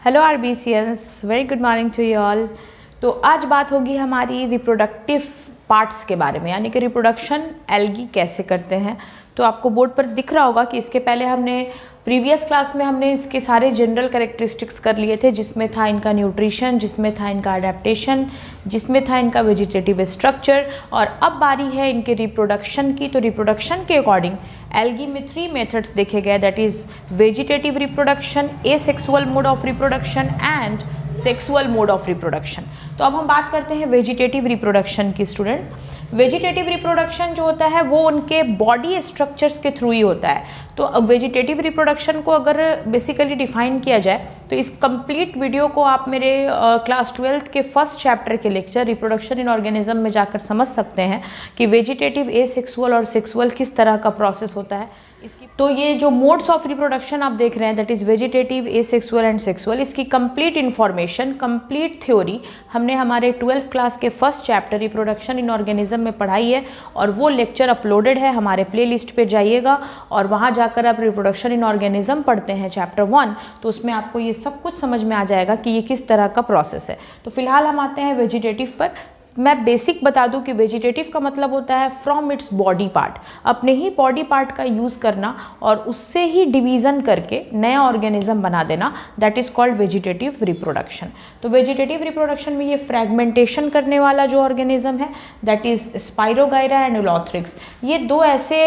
Hello आरबीसीएंस, very good morning to you all. तो आज बात होगी हमारी रिप्रोडक्टिव पार्ट्स के बारे में, यानी कि रिप्रोडक्शन एल्गी कैसे करते हैं। तो आपको बोर्ड पर दिख रहा होगा कि इसके पहले हमने प्रीवियस क्लास में हमने इसके सारे जनरल कैरेक्टरिस्टिक्स कर लिए थे, जिसमें था इनका न्यूट्रिशन, जिसमें था इनका अडेप्टेशन, जिसमें था इनका वेजिटेटिव स्ट्रक्चर, और अब बारी है इनके रिप्रोडक्शन की। तो रिप्रोडक्शन के अकॉर्डिंग एल्गी में 3 मेथड्स देखे गए, that is vegetative reproduction, asexual mode of reproduction and sexual mode of reproduction. तो अब हम बात करते हैं वेजिटेटिव रिप्रोडक्शन की स्टूडेंट्स। वेजिटेटिव रिप्रोडक्शन जो होता है वो उनके बॉडी स्ट्रक्चर्स के थ्रू ही होता है। तो वेजिटेटिव रिप्रोडक्शन को अगर बेसिकली डिफाइन किया जाए तो इस कंप्लीट वीडियो को आप मेरे क्लास 12th के फर्स्ट चैप्टर के लेक्चर रिप्रोडक्शन इन ऑर्गेनिज्म में जाकर समझ सकते हैं कि वेजिटेटिव, एसेक्सुअल और सेक्सुअल किस तरह का प्रोसेस होता है इसकी। तो ये जो मोड्स ऑफ रिप्रोडक्शन आप देख रहे हैं, that is vegetative, asexual and sexual, इसकी कंप्लीट इन्फॉर्मेशन, कंप्लीट थ्योरी हमने हमारे 12th क्लास के first chapter reproduction in organism में पढ़ाई है, और वो लेक्चर अपलोडेड है हमारे प्लेलिस्ट पे जाइएगा और वहाँ जाकर आप रिप्रोडक्शन इन ऑर्गेनिज्म पढ़ते हैं चैप्टर 1, तो उसमें आपको ये सब कुछ समझ में आ जाएगा कि ये किस तरह का प्रोसेस है। तो फिलहाल हम आते हैं वेजिटेटिव पर। मैं बेसिक बता दूं कि वेजिटेटिव का मतलब होता है फ्रॉम इट्स बॉडी पार्ट, अपने ही बॉडी पार्ट का यूज़ करना और उससे ही डिवीज़न करके नया ऑर्गेनिज्म बना देना, that is called vegetative reproduction. तो वेजिटेटिव रिप्रोडक्शन में ये फ्रेगमेंटेशन करने वाला जो ऑर्गेनिज्म है, दैट इज़ स्पाइरोगाइरा एंड उलोथ्रिक्स, ये 2 ऐसे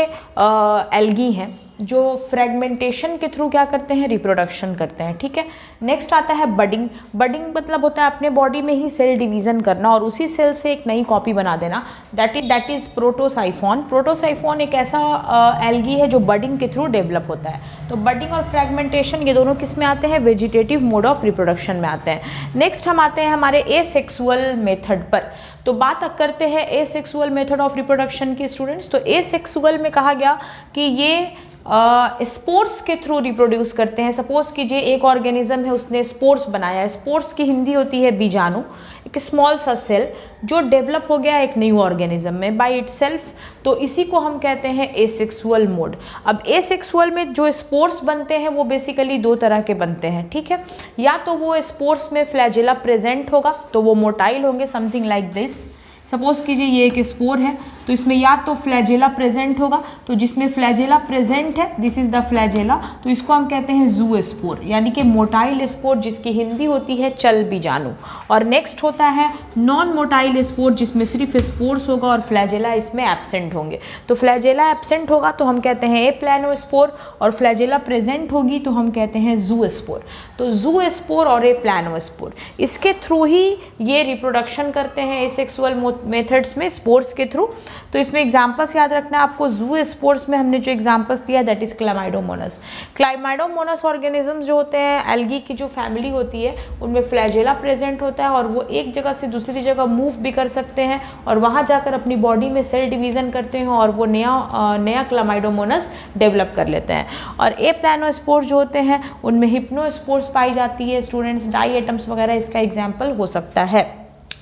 एल्गी हैं जो फ्रेगमेंटेशन के थ्रू क्या करते हैं, रिप्रोडक्शन करते हैं। ठीक है, नेक्स्ट आता है बडिंग। बडिंग मतलब होता है अपने बॉडी में ही सेल डिवीज़न करना और उसी सेल से एक नई कॉपी बना देना, दैट इज प्रोटोसाइफोन। प्रोटोसाइफोन एक ऐसा एल्गी है जो बडिंग के थ्रू डेवलप होता है। तो बडिंग और फ्रेगमेंटेशन ये दोनों किस में आते हैं, वेजिटेटिव मोड ऑफ रिप्रोडक्शन में आते हैं। नेक्स्ट हम आते हैं हमारे एसेक्सुअल मेथड पर। तो बात करते हैं एसेक्सुअल मेथड ऑफ रिप्रोडक्शन की स्टूडेंट्स। तो एसेक्सुअल में कहा गया कि ये स्पोर्स के थ्रू रिप्रोड्यूस करते हैं। सपोज कीजिए एक ऑर्गेनिज्म है, उसने स्पोर्स बनाया। स्पोर्स की हिंदी होती है बीजाणु, एक स्मॉल सा सेल जो डेवलप हो गया एक न्यू ऑर्गेनिज्म में बाय इटसेल्फ, तो इसी को हम कहते हैं एसेक्सुअल मोड। अब एसेक्सुअल में जो स्पोर्स बनते हैं वो बेसिकली 2 तरह के बनते हैं। ठीक है, या तो वो स्पोर्स में फ्लैजेला प्रेजेंट होगा तो वो मोटाइल होंगे, समथिंग लाइक दिस। सपोज कीजिए ये एक स्पोर है तो इसमें या तो फ्लैजेला प्रेजेंट होगा, तो जिसमें फ्लैजेला प्रेजेंट है, दिस इज द फ्लैजेला, तो इसको हम कहते हैं जू स्पोर, यानी कि मोटाइल स्पोर, जिसकी हिंदी होती है चल बीजाणु। और नेक्स्ट होता है नॉन मोटाइल स्पोर, जिसमें सिर्फ स्पोर्स होगा और फ्लैजेला इसमें एब्सेंट होंगे। तो फ्लैजेला एब्सेंट होगा तो हम कहते हैं ए प्लानो स्पोर, और फ्लैजेला प्रेजेंट होगी तो हम कहते हैं जू स्पोर। तो जू स्पोर और ए प्लानो स्पोर, इसके थ्रू ही ये रिप्रोडक्शन करते हैं एसेक्सुअल मेथड्स में, स्पोर्स के थ्रू। तो इसमें एग्जांपल्स याद रखना है आपको। जू स्पोर्स में हमने जो एग्जांपल्स दिया, दैट इज क्लामाइडोमोनस। क्लामाइडोमोनस ऑर्गेनिजम्स जो होते हैं, एल्गी की जो फैमिली होती है, उनमें फ्लैजेला प्रेजेंट होता है और वो एक जगह से दूसरी जगह मूव भी कर सकते हैं और वहाँ जाकर अपनी बॉडी में सेल डिवीज़न करते हैं और वो नया क्लामाइडोमोनस डेवलप कर लेते हैं। और ए प्लानोस्पोर्स जो होते हैं उनमें हिप्नोस्पोर्स पाई जाती है स्टूडेंट्स, डाई एटम्स वगैरह इसका एग्जाम्पल हो सकता है।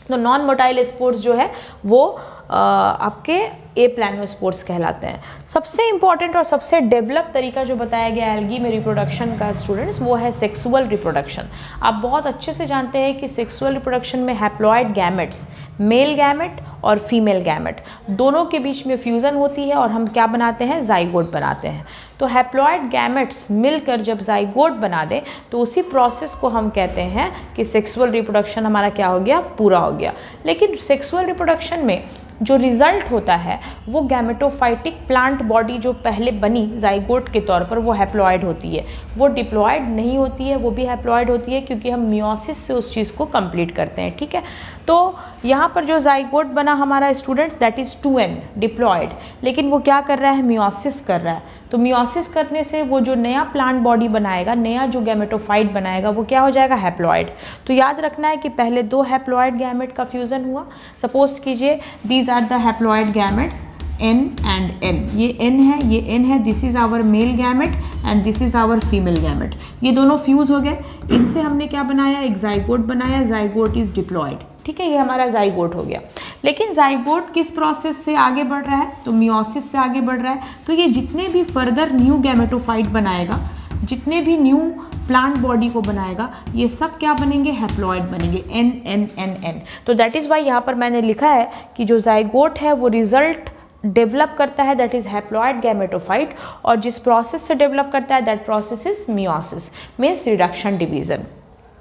तो नॉन मोटाइल स्पोर्स जो है वो आपके ए प्लानोस्पोर्स कहलाते हैं। सबसे इंपॉर्टेंट और सबसे डेवलप तरीका जो बताया गया एल्गी में रिप्रोडक्शन का स्टूडेंट्स, वो है सेक्सुअल रिप्रोडक्शन। आप बहुत अच्छे से जानते हैं कि सेक्सुअल रिप्रोडक्शन में हैप्लॉइड गैमेट्स, मेल गैमेट और फीमेल गैमेट, दोनों के बीच में फ्यूज़न होती है और हम क्या बनाते हैं, जाइगोट बनाते हैं। तो हैप्लॉइड गैमेट्स मिलकर जब जाइगोट बना दें तो उसी प्रोसेस को हम कहते हैं कि सेक्सुअल रिप्रोडक्शन हमारा क्या हो गया, पूरा हो गया। लेकिन सेक्सुअल रिप्रोडक्शन में जो रिजल्ट होता है वो गैमेटोफाइटिक प्लांट बॉडी जो पहले बनी जाइगोट के तौर पर, वो हैप्लॉइड होती है, वो डिप्लॉइड नहीं होती है, वो भी हैप्लॉइड होती है क्योंकि हम मियोसिस से उस चीज़ को कंप्लीट करते हैं। ठीक है, तो यहाँ पर जो जाइगोट बना हमारा students, that is 2n diploid, लेकिन वो क्या कर रहा है, मियोसिस कर रहा है। तो मियोसिस करने से वो जो नया प्लांट बॉडी बनाएगा, नया जो गैमेटोफाइट बनाएगा, वो क्या हो जाएगा, हैप्लॉइड। तो याद रखना है कि पहले 2 हैप्लॉइड गैमेट का फ्यूज़न हुआ। सपोज कीजिए these are the haploid gametes N and N, ये N है, ये N है, this is our male gamete and this is our female gamete. ये दोनों फ्यूज हो गए, इनसे हमने क्या बनाया, एक जाइगोट बनाया, जाइगोट इज डिप्लॉइड। ठीक है, ये हमारा जाइगोट हो गया। लेकिन जाइगोट किस प्रोसेस से आगे बढ़ रहा है, तो मियोसिस से आगे बढ़ रहा है। तो ये जितने भी फर्दर न्यू गैमेटोफाइट बनाएगा, जितने भी न्यू प्लांट बॉडी को बनाएगा, ये सब क्या बनेंगे, हैप्लॉइड बनेंगे, एन एन एन एन। तो दैट इज़ वाई यहाँ पर मैंने लिखा है कि जो जाइगोट है वो रिजल्ट डेवलप करता है, दैट इज हैप्लॉइड गैमेटोफाइट, और जिस प्रोसेस से डेवलप करता है that process is meiosis, means reduction division.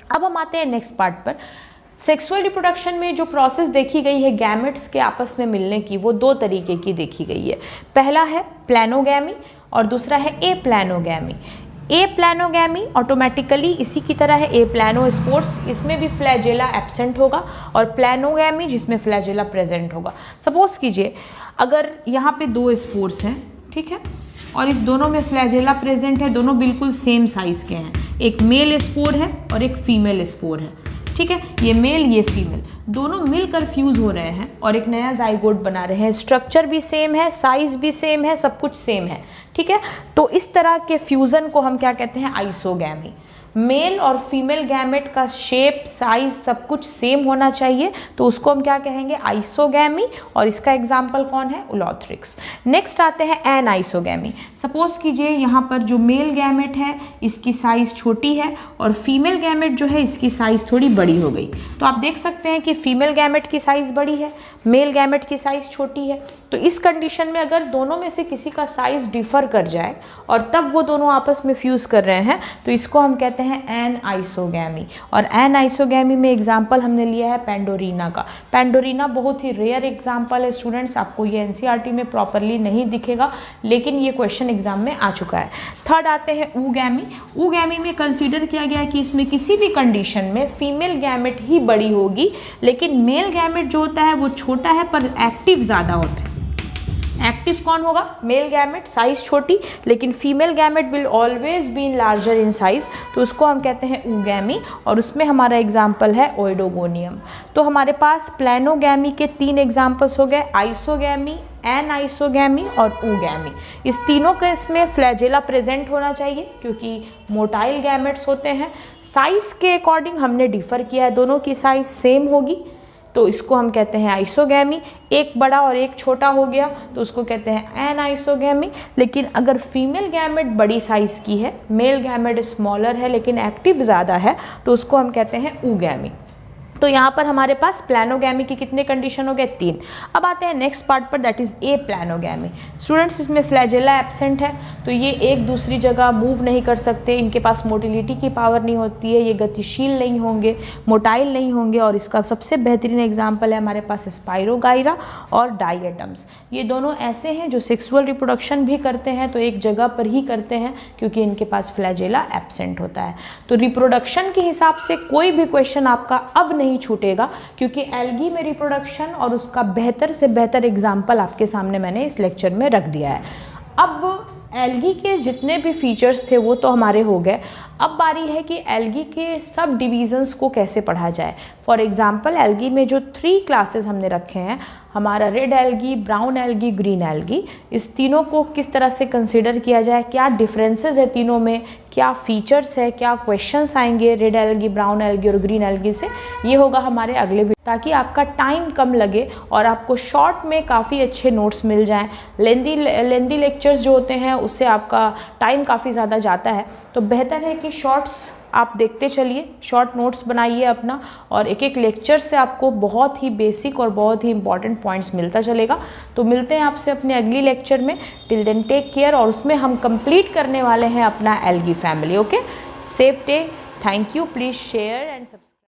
अब हम आते हैं नेक्स्ट पार्ट पर। सेक्सुअल रिप्रोडक्शन में जो प्रोसेस देखी गई है गैमेट्स के आपस में मिलने की, वो दो तरीके की देखी गई है। पहला है प्लानोगैमी और दूसरा है ए प्लानोगैमी। ए प्लानोगैमी ऑटोमेटिकली इसी की तरह है ए प्लानोस्पोर्स, इसमें भी फ्लैजेला एब्सेंट होगा, और प्लानोगैमी जिसमें फ्लैजेला प्रेजेंट होगा। सपोज कीजिए अगर यहाँ पे दो स्पोर्स हैं, ठीक है, और इस दोनों में फ्लैजेला प्रेजेंट है, दोनों बिल्कुल सेम साइज के हैं, एक मेल स्पोर है और एक फीमेल स्पोर है, ठीक है, ये मेल ये फीमेल दोनों मिलकर फ्यूज हो रहे हैं और एक नया जाइगोट बना रहे हैं। स्ट्रक्चर भी सेम है, साइज भी सेम है, सब कुछ सेम है, ठीक है। तो इस तरह के फ्यूजन को हम क्या कहते हैं, आइसोगैमी। मेल और फीमेल गैमेट का शेप, साइज सब कुछ सेम होना चाहिए, तो उसको हम क्या कहेंगे, आइसोगैमी, और इसका एग्जाम्पल कौन है, उलोथ्रिक्स। नेक्स्ट आते हैं एन आइसोगैमी। सपोज कीजिए यहाँ पर जो मेल गैमेट है इसकी साइज छोटी है और फीमेल गैमेट जो है इसकी साइज थोड़ी बड़ी हो गई। तो आप देख सकते हैं कि फीमेल गैमेट की साइज बड़ी है, मेल गैमेट की साइज छोटी है। तो इस कंडीशन में अगर दोनों में से किसी का साइज डिफर कर जाए और तब वो दोनों आपस में फ्यूज कर रहे हैं, तो इसको हम कहते हैं एन आइसोगैमी। और एन आइसोगैमी में एग्जाम्पल हमने लिया है पेंडोरिना का। पेंडोरिना बहुत ही रेयर एग्जाम्पल है स्टूडेंट्स, आपको ये एनसीईआरटी में प्रॉपरली नहीं दिखेगा, लेकिन ये क्वेश्चन एग्जाम में आ चुका है। थर्ड आते हैं ऊगैमी। ऊगैमी में कंसीडर किया गया कि इसमें किसी भी कंडीशन में फीमेल गैमेट ही बड़ी होगी, लेकिन मेल गैमेट जो होता है वो छोटा है पर एक्टिव ज़्यादा होता है। एक्टिव कौन होगा, मेल गैमेट, साइज छोटी, लेकिन female gamete will always be in larger in size, तो उसको हम कहते हैं ऊगैमी, और उसमें हमारा एग्जाम्पल है ओइडोगोनियम। तो हमारे पास प्लानोगैमी के 3 एग्जाम्पल्स हो गए, आइसोगैमी, एन आइसोगैमी और ऊगैमी। इस तीनों के इसमें फ्लैजेला प्रेजेंट होना चाहिए क्योंकि मोटाइल गैमेट्स होते हैं। साइज के अकॉर्डिंग हमने डिफर किया है, दोनों की साइज सेम होगी, तो इसको हम कहते हैं आइसोगैमी। एक बड़ा और एक छोटा हो गया तो उसको कहते हैं एन आइसोगैमी। लेकिन अगर फीमेल गैमेट बड़ी साइज की है, मेल गैमेट स्मॉलर है लेकिन एक्टिव ज़्यादा है, तो उसको हम कहते हैं ऊगैमी। तो यहाँ पर हमारे पास प्लानोगैमी की कितने कंडीशन हो गए, 3। अब आते हैं नेक्स्ट पार्ट पर, दैट इज़ ए प्लानोगैमी। स्टूडेंट्स इसमें फ्लैजेला एब्सेंट है, तो ये एक दूसरी जगह मूव नहीं कर सकते, इनके पास मोटिलिटी की पावर नहीं होती है, ये गतिशील नहीं होंगे, मोटाइल नहीं होंगे, और इसका सबसे बेहतरीन एग्जाम्पल है हमारे पास स्पाइरोगाइरा और डायटम्स। ये दोनों ऐसे हैं जो सेक्सुअल रिप्रोडक्शन भी करते हैं, तो एक जगह पर ही करते हैं क्योंकि इनके पास फ्लैजेला एब्सेंट होता है। तो रिप्रोडक्शन के हिसाब से कोई भी क्वेश्चन आपका अब नहीं छूटेगा, क्योंकि एल्गी में रिप्रोडक्शन और उसका बेहतर से बेहतर एग्जाम्पल आपके सामने मैंने इस लेक्चर में रख दिया है। अब एल्गी के जितने भी फीचर्स थे वो तो हमारे हो गए, अब बारी है कि एल्गी के सब डिवीजन्स को कैसे पढ़ा जाए। फॉर एग्जांपल एल्गी में जो 3 क्लासेस हमने रखे हैं, हमारा red algae, brown algae, green algae, इस तीनों को किस तरह से कंसिडर किया जाए, क्या डिफरेंसेस है तीनों में, क्या फीचर्स है, क्या क्वेश्चंस आएंगे रेड एल्गी, ब्राउन एल्गी और ग्रीन एल्गी से, ये होगा हमारे अगले वीडियो, ताकि आपका टाइम कम लगे और आपको शॉर्ट में काफ़ी अच्छे नोट्स मिल जाएं। लेंदी लेक्चर्स जो होते हैं उससे आपका टाइम काफ़ी ज़्यादा जाता है, तो बेहतर है कि शॉर्ट्स आप देखते चलिए, शॉर्ट नोट्स बनाइए अपना, और एक एक लेक्चर से आपको बहुत ही बेसिक और बहुत ही इंपॉर्टेंट पॉइंट्स मिलता चलेगा। तो मिलते हैं आपसे अपने अगली लेक्चर में। टिल देन टेक केयर, और उसमें हम कंप्लीट करने वाले हैं अपना algae family. Okay, safe day, thank you, please share and subscribe.